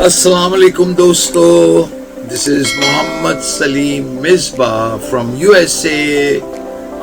Assalamu alaikum dosto. This is Mohammad Salim Misbah from USA.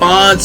5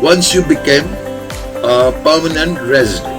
once you became a permanent resident।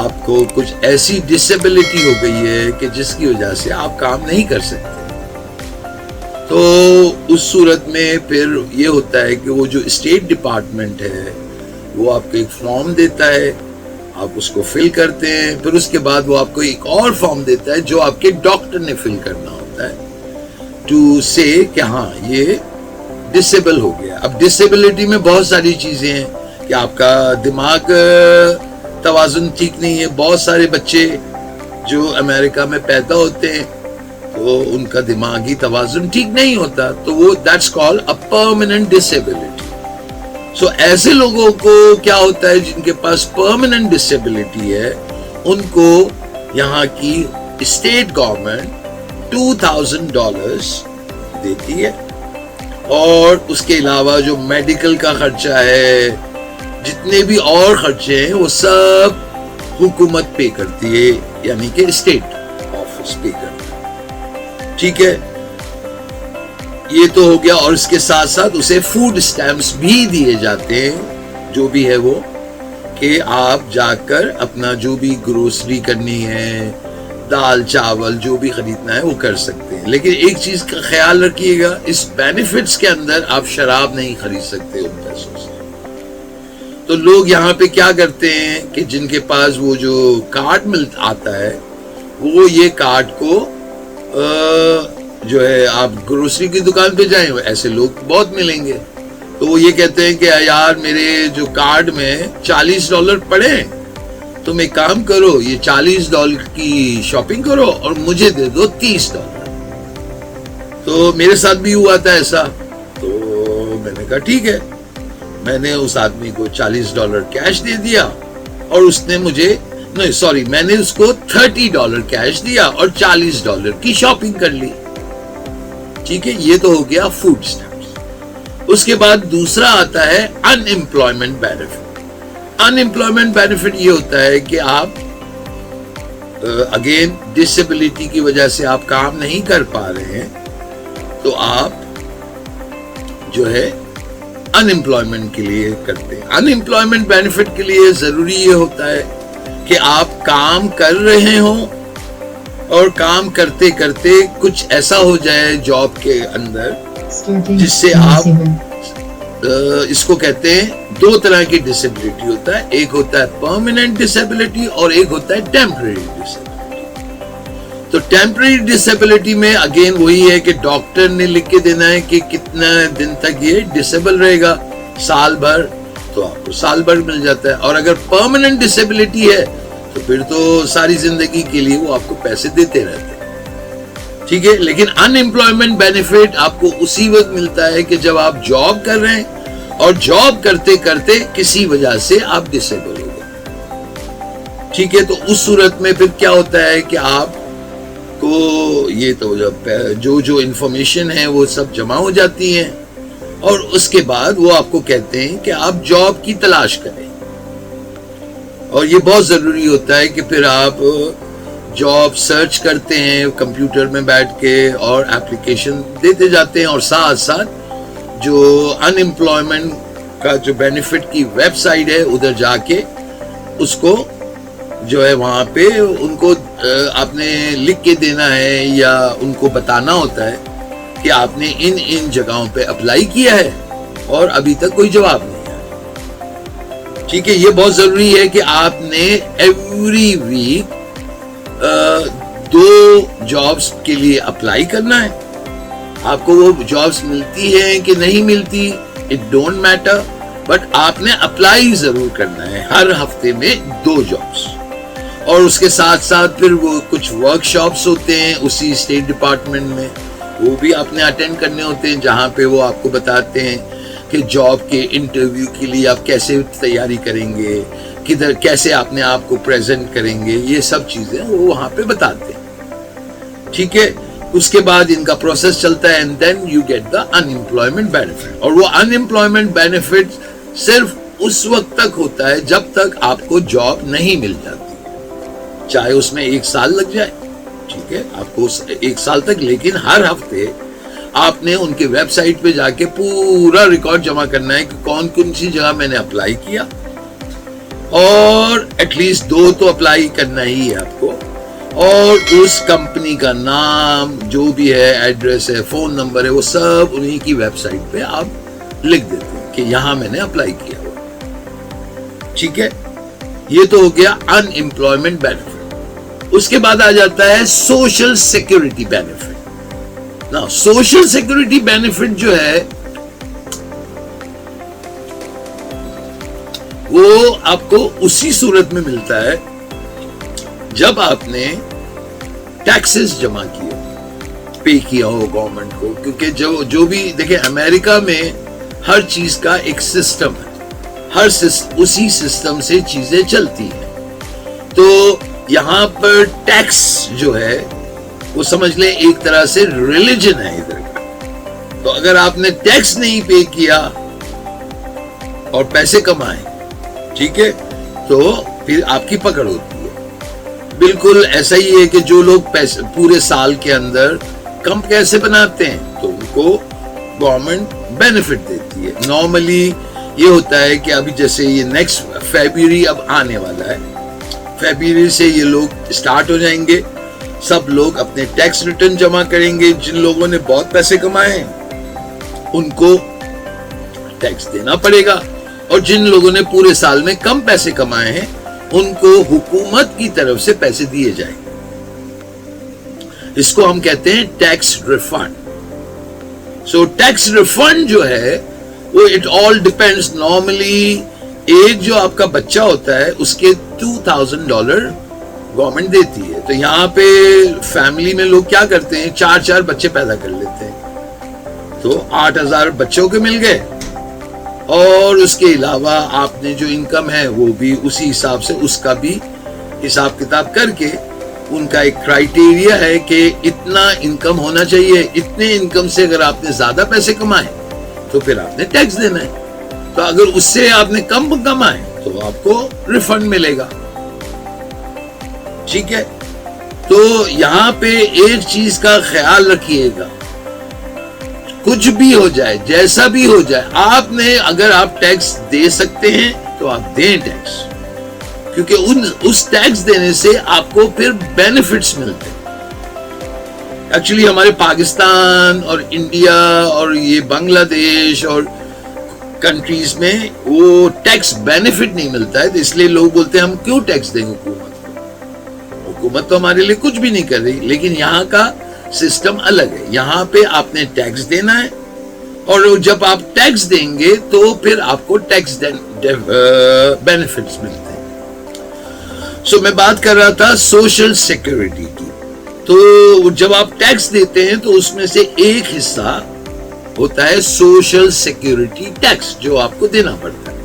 آپ کو کچھ ایسی disability ہو گئی ہے کہ جس کی وجہ سے آپ کام نہیں کر سکتے، تو اس صورت میں پھر یہ ہوتا ہے کہ وہ جو اسٹیٹ ڈپارٹمنٹ ہے وہ آپ کو ایک فارم دیتا ہے، آپ اس کو فل کرتے ہیں، پھر اس کے بعد وہ آپ کو ایک اور فارم دیتا ہے جو آپ کے ڈاکٹر نے فل کرنا ہوتا ہے ٹو سے کہ ہاں یہ ڈسیبل ہو گیا۔ اب ڈسیبلٹی میں بہت ساری چیزیں ہیں کہ آپ کا دماغ توازن ٹھیک نہیں ہے۔ بہت سارے بچے جو امریکہ میں پیدا ہوتے ہیں تو ان کا دماغی توازن ٹھیک نہیں ہوتا، تو وہ that's called a permanent disability. So ایسے لوگوں کو کیا ہوتا ہے جن کے پاس پرماننٹ ڈسیبلٹی ہے، ان کو یہاں کی اسٹیٹ گورنمنٹ $2000 دیتی ہے، اور اس کے علاوہ جو میڈیکل کا خرچہ ہے، جتنے بھی اور خرچے ہیں وہ سب حکومت پے کرتی ہے، یعنی کہ اسٹیٹ آفس پے کرتا ہے، ٹھیک ہے۔ یہ تو ہو گیا، اور اس کے ساتھ ساتھ اسے فوڈ اسٹیمپس بھی دیے جاتے ہیں، جو بھی ہے وہ کہ آپ جا کر اپنا جو بھی گروسری کرنی ہے، دال چاول جو بھی خریدنا ہے وہ کر سکتے ہیں۔ لیکن ایک چیز کا خیال رکھیے گا، اس بینیفٹس کے اندر آپ شراب نہیں خرید سکتے ان پیسوں سے۔ تو لوگ یہاں پہ کیا کرتے ہیں کہ جن کے پاس وہ جو کارڈ آتا ہے، وہ یہ کارڈ کو جو ہے آپ گروسری کی دکان پہ جائیں، ایسے لوگ بہت ملیں گے، تو وہ یہ کہتے ہیں کہ یار میرے جو کارڈ میں $40 پڑے ہیں، تم ایک کام کرو، یہ $40 کی شاپنگ کرو اور مجھے دے دو $30۔ تو میرے ساتھ بھی ہوا تھا ایسا، تو میں نے کہا ٹھیک ہے، میں نے اس آدمی کو $40 کیش دے دیا، اور اس نے مجھے میں نے اس کو $30 کیش دیا اور $40 کی شاپنگ کر لی، ٹھیک ہے۔ یہ تو ہو گیا فوڈ اسٹیمپس۔ اس کے بعد دوسرا آتا ہے ان امپلائمنٹ بینیفٹ۔ ان امپلائمنٹ بینیفٹ یہ ہوتا ہے کہ آپ اگین ڈسیبلٹی کی وجہ سے آپ کام نہیں کر پا رہے ہیں، تو آپ جو ہے ان امپلائمنٹ کے لیے کرتے ہیں۔ ان امپلائمنٹ بینیفٹ کے لیے ضروری یہ ہوتا ہے کہ آپ کام کر رہے ہوں، اور کام کرتے کرتے کچھ ایسا ہو جائے جاب کے اندر جس سے آپ اس کو کہتے ہیں، دو طرح کی ڈسیبلٹی ہوتا ہے، ایک ہوتا ہے پرماننٹ ڈسیبلٹی اور ایک ہوتا ہے ٹیمپرری ڈسیبلٹی۔ تو ٹیمپرری ڈسیبلٹی میں اگین وہی ہے کہ ڈاکٹر نے لکھ کے دینا ہے کہ کتنا دن تک یہ ڈسیبل رہے گا، سال بھر، تو آپ کو سال بھر مل جاتا ہے۔ اور اگر پرماننٹ ڈسیبلٹی ہے تو پھر تو ساری زندگی کے لیے وہ آپ کو پیسے دیتے رہتے ہیں، ٹھیک ہے۔ لیکن ان امپلائمنٹ بینیفٹ آپ کو اسی وقت ملتا ہے کہ جب آپ جاب کر رہے ہیں، اور جاب کرتے کرتے کسی وجہ سے آپ ڈسیبل ہو گئے، ٹھیک ہے۔ تو اس صورت میں پھر کیا ہوتا ہے کہ آپ کو یہ تو جو انفارمیشن ہے وہ سب جمع ہو جاتی ہیں، اور اس کے بعد وہ آپ کو کہتے ہیں کہ آپ جاب کی تلاش کریں۔ اور یہ بہت ضروری ہوتا ہے کہ پھر آپ جاب سرچ کرتے ہیں کمپیوٹر میں بیٹھ کے، اور اپلیکیشن دیتے جاتے ہیں، اور ساتھ ساتھ جو ان امپلائمنٹ کا جو بینیفٹ کی ویب سائٹ ہے ادھر جا کے اس کو جو ہے وہاں پہ ان کو آپ نے لکھ کے دینا ہے، یا ان کو بتانا ہوتا ہے کہ آپ نے ان جگہوں پہ اپلائی کیا ہے اور ابھی تک کوئی جواب نہیں، ٹھیک ہے۔ یہ بہت ضروری ہے کہ آپ نے ایوری ویک 2 جابس کے لیے اپلائی کرنا ہے۔ آپ کو وہ جابس ملتی ہیں کہ نہیں ملتی، اٹ ڈونٹ میٹر، بٹ آپ نے اپلائی ضرور کرنا ہے ہر ہفتے میں 2 جابس۔ اور اس کے ساتھ ساتھ پھر وہ کچھ ورک شاپس ہوتے ہیں اسی اسٹیٹ ڈپارٹمنٹ میں، وہ بھی آپ نے اٹینڈ کرنے ہوتے ہیں، جہاں پہ وہ آپ کو بتاتے ہیں کہ جاب کے انٹرویو کے لیے آپ کیسے تیاری کریں گے، کدھر کیسے اپنے آپ کو پریزنٹ کریں گے، یہ سب چیزیں وہ وہاں پہ بتاتے ہیں، ٹھیک ہے۔ اس کے بعد ان کا پروسیس چلتا ہے، and then you get the unemployment benefit. اور وہ ان امپلائمنٹ بینیفٹ صرف اس وقت تک ہوتا ہے جب تک آپ کو جاب نہیں مل جاتی، چاہے اس میں 1 سال لگ جائے، ٹھیک ہے، آپ کو 1 سال تک، لیکن ہر ہفتے آپ نے ان کے ویب سائٹ پہ جا کے پورا ریکارڈ جمع کرنا ہے کہ کون سی جگہ میں نے اپلائی کیا، اور ایٹ لیسٹ 2 تو اپلائی کرنا ہی ہے آپ کو، اور اس کمپنی کا نام جو بھی ہے، ایڈریس ہے، فون نمبر ہے، وہ سب انہی کی ویب سائٹ پہ آپ لکھ دیتے ہیں کہ یہاں میں نے اپلائی کیا ہوا. ٹھیک ہے، یہ تو ہو گیا ان امپلائمنٹ بینیفٹ. اس کے بعد آ جاتا ہے سوشل سیکورٹی بینیفٹ. نا سوشل سیکورٹی بینیفٹ جو ہے وہ آپ کو اسی صورت میں ملتا ہے جب آپ نے ٹیکسز جمع کیے، پے کیا ہو گورنمنٹ کو. کیونکہ جو بھی دیکھیں، امریکہ میں ہر چیز کا ایک سسٹم ہے، اسی سسٹم سے چیزیں چلتی ہیں. تو یہاں پر ٹیکس جو ہے وہ سمجھ لیں ایک طرح سے ریلیجن ہے ادھر کا. تو اگر آپ نے ٹیکس نہیں پے کیا اور پیسے کمائے، ٹھیک ہے، تو پھر آپ کی پکڑ ہوتی ہے. بالکل ایسا ہی ہے کہ جو لوگ پیسے پورے سال کے اندر کم پیسے بناتے ہیں تو ان کو گورنمنٹ بینیفٹ دیتی ہے. نارملی یہ ہوتا ہے کہ ابھی جیسے یہ نیکسٹ فیبruary اب آنے والا ہے، فیبruary سے یہ لوگ اسٹارٹ ہو جائیں گے. سب لوگ اپنے ٹیکس ریٹرن جمع کریں گے. جن لوگوں نے بہت پیسے کمائے ہیں ان کو ٹیکس دینا پڑے گا، اور جن لوگوں نے پورے سال میں کم پیسے کمائے ہیں ان کو حکومت کی طرف سے پیسے دیے جائیں گے. اس کو ہم کہتے ہیں tax refund. So tax refund جو ہے وہ اٹ آل ڈیپینڈس. نارملی ایک جو آپ کا بچہ ہوتا ہے اس کے $2,000 گورنمنٹ دیتی ہے. تو یہاں پہ فیملی میں لوگ کیا کرتے ہیں، 4 بچے پیدا کر لیتے ہیں، تو 8,000 بچوں کے مل گئے. اور اس کے علاوہ آپ نے جو انکم ہے وہ بھی اسی حساب سے، اس کا بھی حساب کتاب کر کے ان کا ایک کرائیٹیریا ہے کہ اتنا انکم ہونا چاہیے. اتنے انکم سے اگر آپ نے زیادہ پیسے کمائے تو پھر آپ نے ٹیکس دینا ہے. تو اگر اس سے آپ نے کم کمائے تو آپ کو ریفنڈ ملے گا. ٹھیک ہے، تو یہاں پہ ایک چیز کا خیال رکھیے گا، کچھ بھی ہو جائے، جیسا بھی ہو جائے، آپ نے اگر آپ ٹیکس دے سکتے ہیں تو آپ دیں ٹیکس. کیونکہ اس ٹیکس دینے سے آپ کو پھر بینیفٹس ملتے ہیں. ایکچولی ہمارے پاکستان اور انڈیا اور یہ بنگلہ دیش اور کنٹریز میں وہ ٹیکس بینیفٹ نہیں ملتا ہے. تو اس لیے لوگ بولتے ہیں ہم کیوں ٹیکس دیں حکومت کو، حکومت تو ہمارے لیے کچھ بھی نہیں کر رہی. لیکن یہاں کا سسٹم الگ ہے. یہاں پہ آپ نے ٹیکس دینا ہے، اور جب آپ ٹیکس دیں گے تو پھر آپ کو ٹیکس بینیفٹس ملتے ہیں. سو میں بات کر رہا تھا سوشل سیکورٹی کی. تو جب آپ ٹیکس دیتے ہیں تو اس میں سے ایک حصہ ہوتا ہے سوشل سیکورٹی ٹیکس جو آپ کو دینا پڑتا ہے.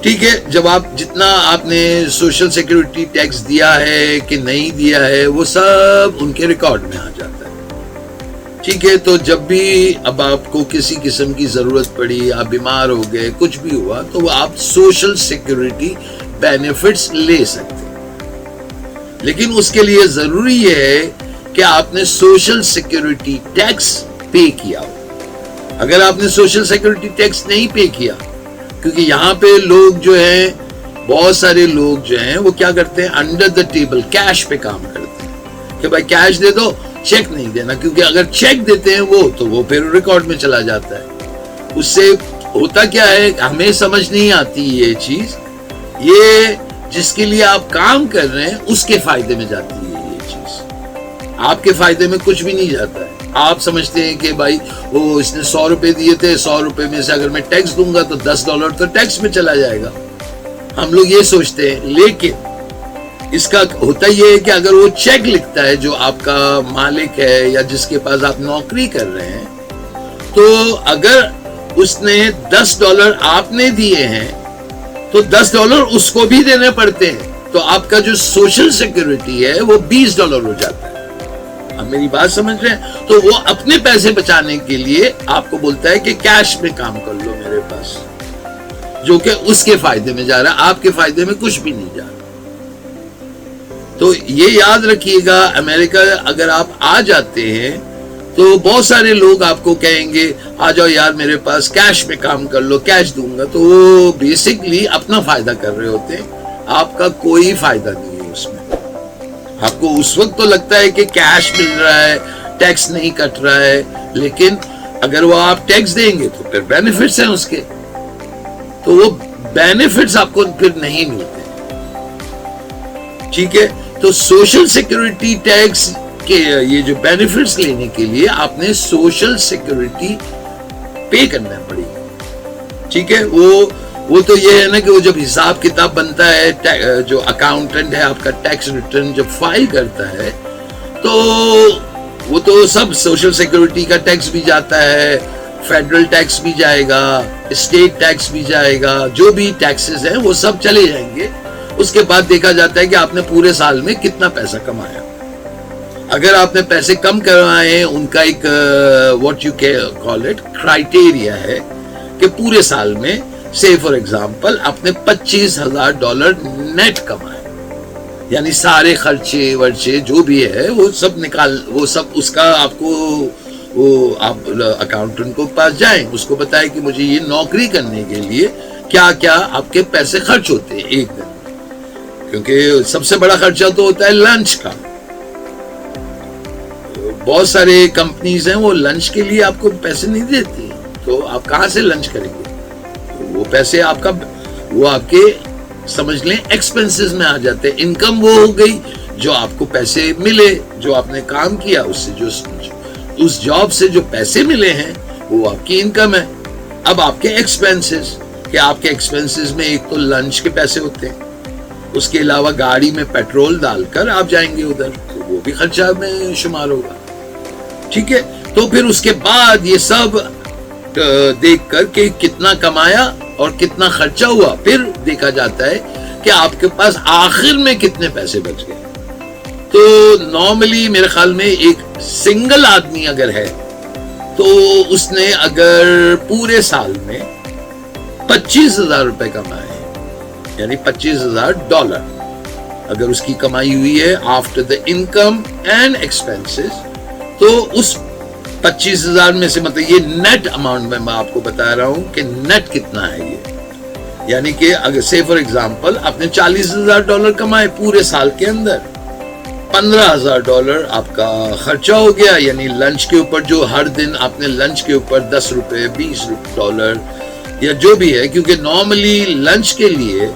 ٹھیک ہے، جب آپ جتنا آپ نے سوشل سیکورٹی ٹیکس دیا ہے کہ نہیں دیا ہے وہ سب ان کے ریکارڈ میں آ جاتا ہے. ٹھیک ہے، تو جب بھی اب آپ کو کسی قسم کی ضرورت پڑی، آپ بیمار ہو گئے، کچھ بھی ہوا، تو وہ آپ سوشل سیکورٹی بینیفٹس لے سکتے ہیں. لیکن اس کے لیے ضروری یہ ہے کہ آپ نے سوشل سیکورٹی ٹیکس پے کیا ہو. اگر آپ نے سوشل سیکورٹی ٹیکس نہیں پے کیا، کیونکہ یہاں پہ لوگ جو ہیں، بہت سارے لوگ جو ہیں وہ کیا کرتے ہیں، انڈر دا ٹیبل کیش پہ کام کرتے ہیں کہ بھائی کیش دے دو، چیک نہیں دینا. کیونکہ اگر چیک دیتے ہیں وہ پھر ریکارڈ میں چلا جاتا ہے. اس سے ہوتا کیا ہے، ہمیں سمجھ نہیں آتی یہ چیز. یہ جس کے لیے آپ کام کر رہے ہیں اس کے فائدے میں جاتی ہے یہ چیز، آپ کے فائدے میں کچھ بھی نہیں جاتا ہے. آپ سمجھتے ہیں کہ بھائی وہ اس نے $100 دیے تھے، $100 میں سے اگر میں ٹیکس دوں گا تو $10 تو ٹیکس میں چلا جائے گا. ہم لوگ یہ سوچتے ہیں. لیکن اس کا ہوتا یہ ہے کہ اگر وہ چیک لکھتا ہے جو آپ کا مالک ہے یا جس کے پاس آپ نوکری کر رہے ہیں، تو اگر اس نے $10 آپ نے دیے ہیں تو $10 اس کو بھی دینے پڑتے ہیں. تو آپ کا جو سوشل سیکورٹی ہے وہ $20 ہو جاتا ہے. آپ میری بات سمجھ رہے ہیں؟ تو وہ اپنے پیسے بچانے کے لیے آپ کو بولتا ہے کہ کیش میں کام کر لو میرے پاس، جو کہ اس کے فائدے میں جا رہا ہے، آپ کے فائدے میں کچھ بھی نہیں جا رہا. تو یہ یاد رکھیے گا، امریکہ اگر آپ آ جاتے ہیں تو بہت سارے لوگ آپ کو کہیں گے آ جاؤ یار میرے پاس کیش میں کام کر لو، کیش دوں گا، تو وہ بیسکلی اپنا فائدہ کر رہے ہوتے ہیں، آپ کا کوئی فائدہ نہیں ہے اس میں. آپ کو اس وقت تو لگتا ہے کہ کیش مل رہا ہے، ٹیکس نہیں کٹ رہا ہے، لیکن اگر وہ آپ ٹیکس دیں گے تو پھر بینیفٹس ہیں اس کے، تو وہ بینیفٹس آپ کو پھر نہیں ملتے. ٹھیک ہے، تو سوشل سیکورٹی ٹیکس کے یہ جو بینیفٹس لینے کے لیے آپ نے سوشل سیکورٹی پے کرنا پڑی. ٹھیک ہے، وہ تو یہ ہے نا کہ وہ جب حساب کتاب بنتا ہے، جو اکاؤنٹنٹ ہے آپ کا ٹیکس ریٹرن جب فائل کرتا ہے تو وہ تو سب سوشل سیکورٹی کا ٹیکس بھی جاتا ہے، فیڈرل ٹیکس بھی جائے گا، اسٹیٹ ٹیکس بھی جائے گا، جو بھی ٹیکسز ہیں وہ سب چلے جائیں گے. اس کے بعد دیکھا جاتا ہے کہ آپ نے پورے سال میں کتنا پیسہ کمایا. اگر آپ نے پیسے کم کمائے، ان کا ایک what you call it criteria ہے کہ پورے سال میں سے فار ایگزامپل آپ نے $25,000 نیٹ کمائے، یعنی سارے خرچے ورچے جو بھی ہے وہ سب اس کا آپ کو وہ آپ اکاؤنٹنٹ کو پاس جائیں، اس کو بتائیں کہ مجھے یہ نوکری کرنے کے لیے کیا کیا آپ کے پیسے خرچ ہوتے ہیں ایک دن، کیونکہ سب سے بڑا خرچہ تو ہوتا ہے لنچ کا. بہت سارے کمپنیز ہیں وہ لنچ کے لیے آپ کو پیسے نہیں دیتی، تو آپ کہاں سے لنچ کریں گے؟ وہ پیسے وہ آپ کے سمجھ لیں ایکسپنسز میں آ جاتے ہیں. انکم وہ ہو گئی جو آپ کو پیسے ملے، جو آپ نے کام کیا اس سے، جو اس جاب سے جو پیسے ملے ہیں وہ آپ کی انکم ہے. اب آپ کے ایکسپنسز، کہ آپ کے ایکسپنسز میں ایک تو لنچ کے پیسے ہوتے ہیں، اس کے علاوہ گاڑی میں پیٹرول ڈال کر آپ جائیں گے ادھر، تو وہ بھی خرچہ میں شمار ہوگا. ٹھیک ہے، تو پھر اس کے بعد یہ سب دیکھ کر کہ کتنا کمایا اور کتنا خرچہ ہوا، پھر دیکھا جاتا ہے کہ آپ کے پاس آخر میں کتنے پیسے بچ گئے. تو نارملی میرے خیال میں ایک سنگل آدمی اگر ہے تو اس نے اگر پورے سال میں $25,000 کمائے، یعنی $25,000 اگر اس کی کمائی ہوئی ہے after the income and expenses, تو اس 25,000 میں سے مطلب یہ نیٹ اماؤنٹ میں آپ کو بتا رہا ہوں کہ نیٹ کتنا ہے یہ، یعنی کہ اگر سے فار ایگزامپل آپ نے $40,000 کمائے پورے سال کے اندر، $15,000 آپ کا خرچہ ہو گیا، یعنی لنچ کے اوپر، جو ہر دن آپ نے لنچ کے اوپر $10 $20 یا جو بھی ہے، کیونکہ نارملی لنچ کے لیے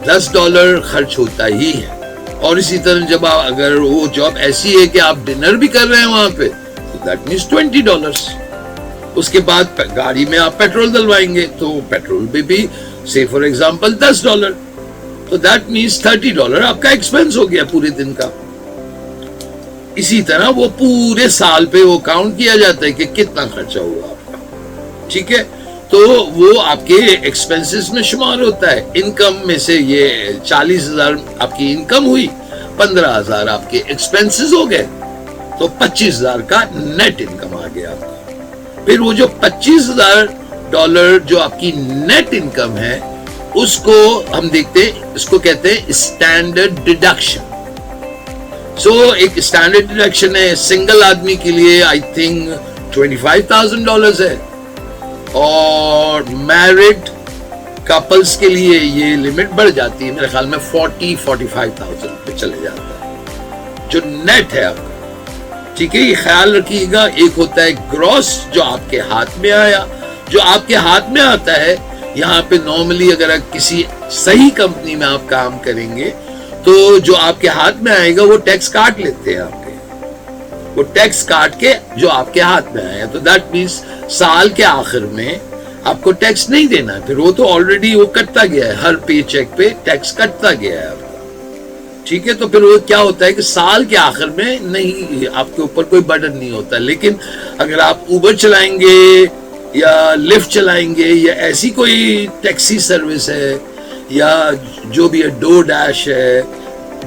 $10 خرچ ہوتا ہی ہے. اور اسی طرح جب اگر وہ جاب ایسی ہے کہ آپ ڈنر بھی کر رہے ہیں وہاں پہ، تو دیٹ مینس $20. اس کے بعد گاڑی میں آپ پیٹرول ڈلوائیں گے تو پیٹرول پہ بھی سے فار ایگزامپل $10، تو دیٹ مینس $30 آپ کا ایکسپینس ہو گیا پورے دن کا. اسی طرح وہ پورے سال پہ وہ کاؤنٹ کیا جاتا ہے کہ کتنا خرچہ ہوا آپ کا. ٹھیک ہے، تو وہ آپ کے ایکسپینسز میں شمار ہوتا ہے. انکم میں سے یہ 40,000 آپ کی انکم ہوئی، 15,000 آپ کے ایکسپینسز ہو گئے، تو 25,000 کا نیٹ انکم آ گیا آپ کا. پھر وہ جو $25,000 جو آپ کی نیٹ انکم ہے، اس کو ہم دیکھتے ہیں، اس کو کہتے ہیں اسٹینڈرڈ ڈیڈکشن. سو ایک اسٹینڈرڈ ڈیڈکشن ہے سنگل آدمی کے لیے آئی تھنک $25,000 ہے، اور میرڈ کپلز کے لیے یہ لمٹ بڑھ جاتی ہے، میرے خیال میں 45,000 پہ چلے جاتا ہے جو نیٹ ہے آپ کا. ٹھیک ہے، یہ خیال رکھیے گا. ایک ہوتا ہے گروس جو آپ کے ہاتھ میں آیا، جو آپ کے ہاتھ میں آتا ہے. یہاں پہ نارملی اگر کسی صحیح کمپنی میں آپ کام کریں گے تو جو آپ کے ہاتھ میں آئے گا وہ ٹیکس کاٹ لیتے ہیں آپ کے، وہ ٹیکس کاٹ کے جو آپ کے ہاتھ میں آیا، تو دیٹ مینس سال کے آخر میں آپ کو ٹیکس نہیں دینا ہے. پھر وہ تو آلریڈی وہ کٹتا گیا ہے، ہر پے چیک پہ ٹیکس کٹتا گیا ہے آپ کا. ٹھیک ہے، تو پھر وہ کیا ہوتا ہے کہ سال کے آخر میں نہیں، آپ کے اوپر کوئی برڈن نہیں ہوتا. لیکن اگر آپ اوبر چلائیں گے یا لفٹ چلائیں گے یا ایسی کوئی ٹیکسی سروس ہے یا جو بھی ہے ڈور ڈیش ہے،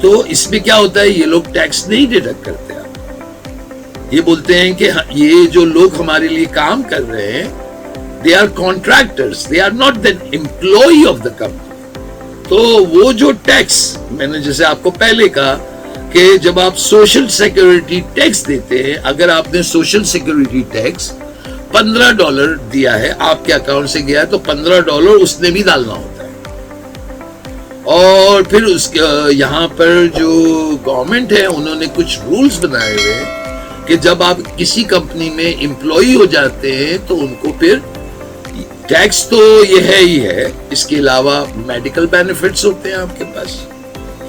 تو اس میں کیا ہوتا ہے، یہ لوگ ٹیکس نہیں ڈیڈکٹ کرتے. یہ بولتے ہیں کہ یہ جو لوگ ہمارے لیے کام کر رہے ہیں they are contractors, they are not the employee of the company. تو وہ جو ٹیکس میں نے جیسے آپ کو پہلے کہا کہ جب آپ سوشل سیکورٹی ٹیکس دیتے ہیں، اگر آپ نے سوشل سیکورٹی ٹیکس $15 دیا ہے، آپ کے اکاؤنٹ سے گیا ہے، تو $15 اس نے بھی ڈالنا ہوتا ہے. اور پھر یہاں پر جو گورنمنٹ ہے انہوں نے کچھ رولز بنائے ہوئے ہیں کہ جب آپ کسی کمپنی میں امپلائی ہو جاتے ہیں تو ان کو پھر ٹیکس تو یہ ہے ہی ہے، اس کے علاوہ میڈیکل بینیفٹس ہوتے ہیں آپ کے پاس.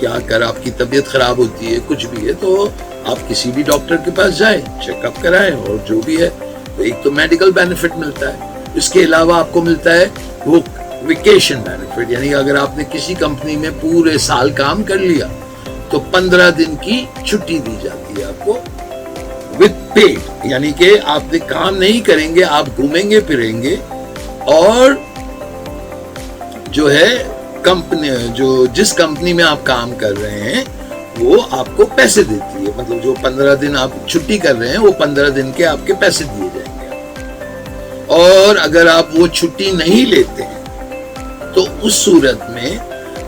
یا اگر آپ کی طبیعت خراب ہوتی ہے، کچھ بھی ہے، تو آپ کسی بھی ڈاکٹر کے پاس جائیں، چیک اپ کرائیں، اور جو بھی ہے تو ایک تو میڈیکل بینیفٹ ملتا ہے. اس کے علاوہ آپ کو ملتا ہے وہ ویکیشن بینیفٹ، یعنی اگر آپ نے کسی کمپنی میں پورے سال کام کر لیا تو 15 دن کی چھٹی دی جاتی ہے آپ کو وتھ پیڈ، یعنی کہ آپ نے کام نہیں کریں گے، آپ گھومیں گے پھریں گے، اور جو ہے کمپنی جس کمپنی میں آپ کام کر رہے ہیں وہ آپ کو پیسے دیتی ہے. مطلب جو 15 دن آپ چھٹی کر رہے ہیں وہ 15 دن کے آپ کے پیسے دیے جائیں گے. اور اگر آپ وہ چھٹی نہیں لیتے ہیں تو اس صورت میں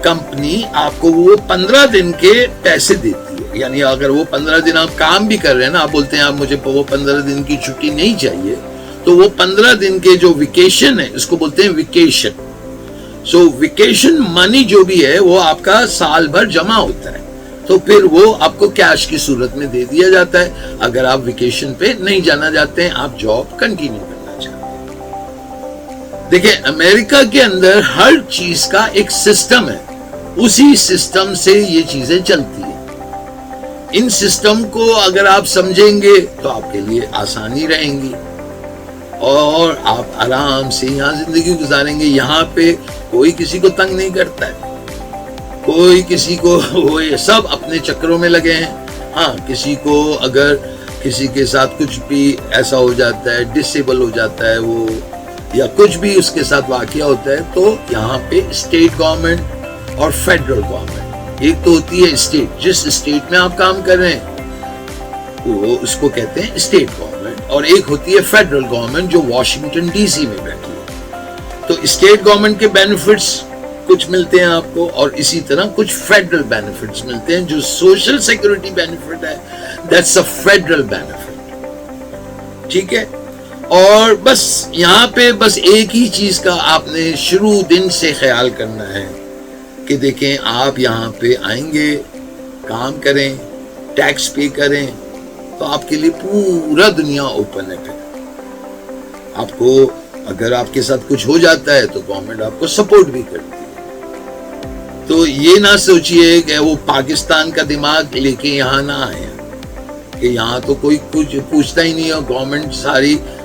کمپنی آپ کو وہ 15 دن کے پیسے دیتی ہے. یعنی اگر وہ 15 دن آپ کام بھی کر رہے ہیں نا، آپ بولتے ہیں آپ مجھے وہ 15 دن کی چھٹی نہیں چاہیے، تو وہ 15 دن کے جو ویکیشن ہے اس کو بولتے ہیں ویکیشن. سو ویکیشن منی جو بھی ہے وہ آپ کا سال بھر جمع ہوتا ہے، تو پھر وہ آپ کو کیش کی صورت میں دے دیا جاتا ہے اگر آپ ویکیشن پہ نہیں جانا چاہتے ہیں، آپ جاب کنٹینیو کرنا چاہتے ہیں. دیکھیں امریکہ کے اندر ہر چیز کا ایک سسٹم ہے، اسی سسٹم سے یہ چیزیں چلتی ہیں. ان سسٹم کو اگر آپ سمجھیں گے تو آپ کے لیے آسانی رہیں گی اور آپ آرام سے یہاں زندگی گزاریں گے. یہاں پہ کوئی کسی کو تنگ نہیں کرتا ہے، کوئی کسی کو، وہ سب اپنے چکروں میں لگے ہیں. ہاں کسی کو اگر کسی کے ساتھ کچھ بھی ایسا ہو جاتا ہے، ڈسیبل ہو جاتا ہے وہ، یا کچھ بھی اس کے ساتھ واقعہ ہوتا ہے، تو یہاں پہ اسٹیٹ گورنمنٹ اور فیڈرل گورنمنٹ، ایک تو ہوتی ہے اسٹیٹ، جس اسٹیٹ میں آپ کام کر رہے ہیں وہ اس کو کہتے ہیں اسٹیٹ گورنمنٹ، اور ایک ہوتی ہے فیڈرل گورنمنٹ جو واشنگٹن ڈی سی میں بیٹھی ہے. تو اسٹیٹ گورنمنٹ کے بینیفٹس کچھ ملتے ہیں آپ کو، اور اسی طرح کچھ فیڈرل بینیفٹس ملتے ہیں. جو سوشل سیکورٹی بینیفٹ ہے دیٹس اے فیڈرل بینیفٹ، ٹھیک ہے. اور بس یہاں پہ بس ایک ہی چیز کا آپ نے شروع دن سے خیال کرنا ہے کہ دیکھیں آپ یہاں پہ آئیں گے، کام کریں، ٹیکس پے کریں، تو آپ کے لیے پورا دنیا اوپن ہے. پھر آپ کو اگر آپ کے ساتھ کچھ ہو جاتا ہے تو گورنمنٹ آپ کو سپورٹ بھی کرتی ہے. تو یہ نہ سوچئے کہ وہ پاکستان کا دماغ لے کے یہاں نہ آئے کہ یہاں تو کوئی کچھ پوچھتا ہی نہیں ہے. گورنمنٹ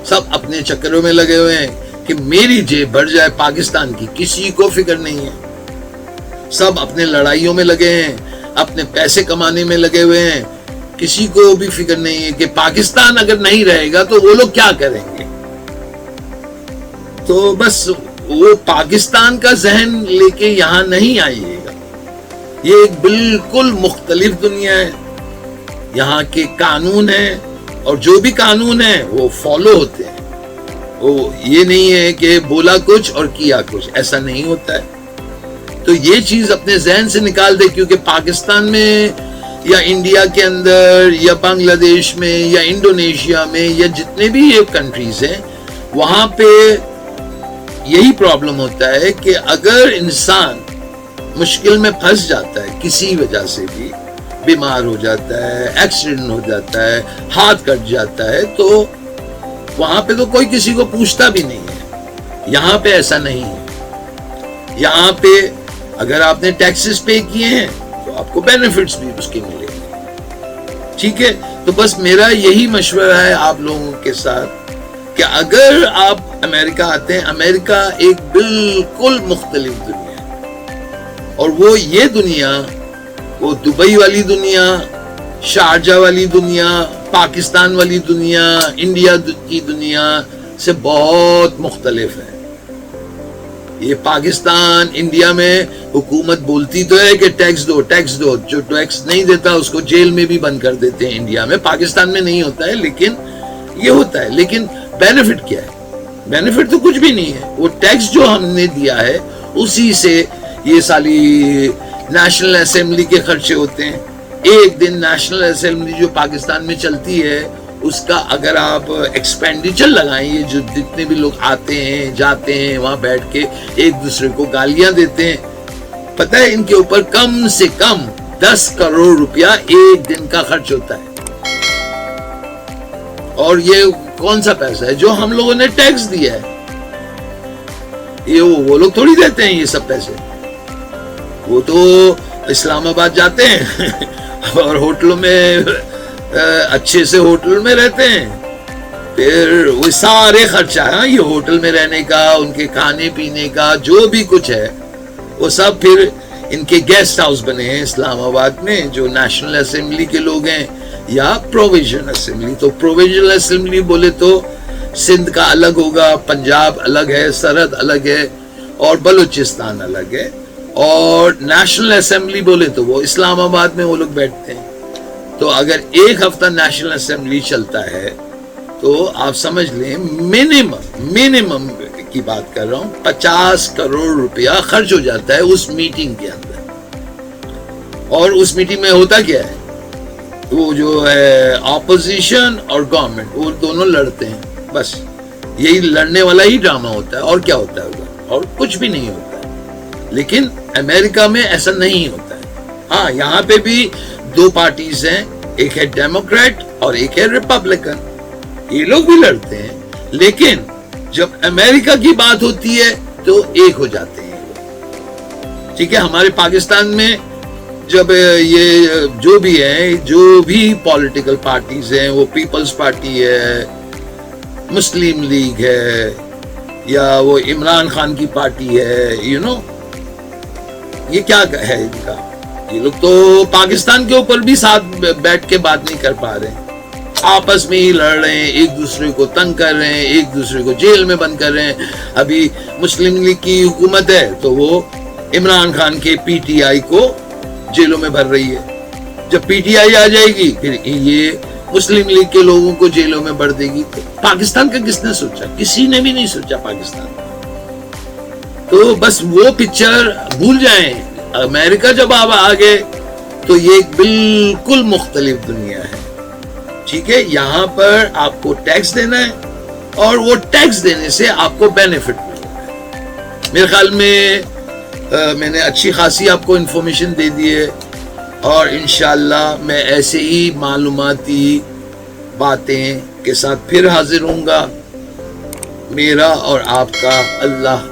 سب اپنے چکروں میں لگے ہوئے ہیں کہ میری جیب بھر جائے، پاکستان کی کسی کو فکر نہیں ہے. سب اپنے لڑائیوں میں لگے ہیں، اپنے پیسے کمانے میں لگے ہوئے ہیں. کسی کو بھی فکر نہیں ہے کہ پاکستان اگر نہیں رہے گا تو وہ لوگ کیا کریں گے. تو بس وہ پاکستان کا ذہن لے کے یہاں نہیں آئیے گا. یہ ایک بالکل مختلف دنیا ہے. یہاں کے قانون ہیں، اور جو بھی قانون ہیں وہ فالو ہوتے ہیں. وہ یہ نہیں ہے کہ بولا کچھ اور کیا کچھ، ایسا نہیں ہوتا ہے. تو یہ چیز اپنے ذہن سے نکال دے، کیونکہ پاکستان میں یا انڈیا کے اندر یا بنگلہ دیش میں یا انڈونیشیا میں یا جتنے بھی یہ کنٹریز ہیں، وہاں پہ یہی پرابلم ہوتا ہے کہ اگر انسان مشکل میں پھنس جاتا ہے، کسی وجہ سے بھی بیمار ہو جاتا ہے، ایکسیڈنٹ ہو جاتا ہے، ہاتھ کٹ جاتا ہے، تو وہاں پہ تو کوئی کسی کو پوچھتا بھی نہیں ہے. یہاں پہ ایسا نہیں ہے. یہاں پہ اگر آپ نے ٹیکسز پے کیے ہیں تو آپ کو بینیفٹس بھی اس کے ملے گے. ٹھیک ہے. تو بس میرا یہی مشورہ ہے آپ لوگوں کے ساتھ کہ اگر آپ امریکہ آتے ہیں، امریکہ ایک بالکل مختلف دنیا ہے. اور وہ یہ دنیا، وہ دبئی والی دنیا، شارجہ والی دنیا، پاکستان والی دنیا، انڈیا کی دنیا سے بہت مختلف ہے. یہ پاکستان، انڈیا میں حکومت بولتی تو ہے کہ ٹیکس دو ٹیکس دو، جو ٹیکس نہیں دیتا اس کو جیل میں بھی بند کر دیتے ہیں. انڈیا میں، پاکستان میں نہیں ہوتا ہے، لیکن یہ ہوتا ہے. لیکن بینیفٹ کیا ہے؟ بینیفٹ تو کچھ بھی نہیں ہے. وہ ٹیکس جو ہم نے دیا ہے اسی سے یہ سالی نیشنل اسمبلی کے خرچے ہوتے ہیں، ایک دن نیشنل اسمبلی جو پاکستان میں چلتی ہے اس کا اگر آپ ایکسپینڈیچر لگائیں، یہ جو جتنے بھی لوگ آتے ہیں جاتے ہیں وہاں بیٹھ کے ایک دوسرے کو گالیاں دیتے ہیں، پتہ ہے ان کے اوپر کم سے کم 10 کروڑ روپیہ ایک دن کا خرچ ہوتا ہے. اور یہ کون سا پیسہ ہے؟ جو ہم لوگوں نے ٹیکس دیا ہے. یہ وہ لوگ تھوڑی دیتے ہیں یہ سب پیسے. وہ تو اسلام آباد جاتے ہیں اور ہوٹلوں میں اچھے سے ہوٹل میں رہتے ہیں، پھر وہ سارے خرچہ ہے یہ ہوٹل میں رہنے کا، ان کے کھانے پینے کا جو بھی کچھ ہے وہ سب پھر ان کے گیسٹ ہاؤس بنے ہیں اسلام آباد میں جو نیشنل اسمبلی کے لوگ ہیں یا پروویژنل اسمبلی. تو پروویژنل اسمبلی بولے تو سندھ کا الگ ہوگا، پنجاب الگ ہے، سرحد الگ ہے، اور بلوچستان الگ ہے. اور نیشنل اسمبلی بولے تو وہ اسلام آباد میں وہ لوگ بیٹھتے ہیں. تو اگر ایک ہفتہ نیشنل اسمبلی چلتا ہے تو آپ سمجھ لیں منیمم کی بات کر رہا ہوں 50 کروڑ روپیہ خرچ ہو جاتا ہے اس میٹنگ کے اندر. اور اس میٹنگ میں ہوتا کیا ہے؟ وہ جو ہے اپوزیشن اور گورنمنٹ وہ دونوں لڑتے ہیں، بس یہی لڑنے والا ہی ڈرامہ ہوتا ہے. اور کیا ہوتا ہے اور کچھ بھی نہیں ہوتا ہے. لیکن امریکہ میں ایسا نہیں ہوتا ہے. ہاں یہاں پہ بھی 2 پارٹیز ہیں، ایک ہے ڈیموکریٹ اور ایک ہے ریپبلکن. یہ لوگ بھی لڑتے ہیں، لیکن جب امریکہ کی بات ہوتی ہے تو ایک ہو جاتے ہیں. ٹھیک ہے، ہمارے پاکستان میں جب یہ جو بھی ہیں، جو بھی پولیٹیکل پارٹیز ہیں، وہ پیپلز پارٹی ہے، مسلم لیگ ہے، یا وہ عمران خان کی پارٹی ہے، یہ کیا ہے ان کا؟ یہ لوگ تو پاکستان کے اوپر بھی ساتھ بیٹھ کے بات نہیں کر پا رہے ہیں، آپس میں ہی لڑ رہے ہیں، ایک دوسرے کو تنگ کر رہے ہیں، ایک دوسرے کو جیل میں بند کر رہے ہیں. ابھی مسلم لیگ کی حکومت ہے تو وہ عمران خان کے پی ٹی آئی کو جیلوں میں بھر رہی ہے. جب پی ٹی آئی آ جائے گی پھر یہ مسلم لیگ کے لوگوں کو جیلوں میں بھر دے گی. پاکستان کا کس نے سوچا؟ کسی نے بھی نہیں سوچا پاکستان کا. تو بس وہ پکچر بھول جائیں. امریکہ جب آپ آگے تو یہ ایک بالکل مختلف دنیا ہے. ٹھیک ہے، یہاں پر آپ کو ٹیکس دینا ہے اور وہ ٹیکس دینے سے آپ کو بینیفٹ ملے گا. میرے خیال میں نے اچھی خاصی آپ کو انفارمیشن دے دی ہے، اور انشاءاللہ میں ایسے ہی معلوماتی باتیں کے ساتھ پھر حاضر ہوں گا. میرا اور آپ کا اللہ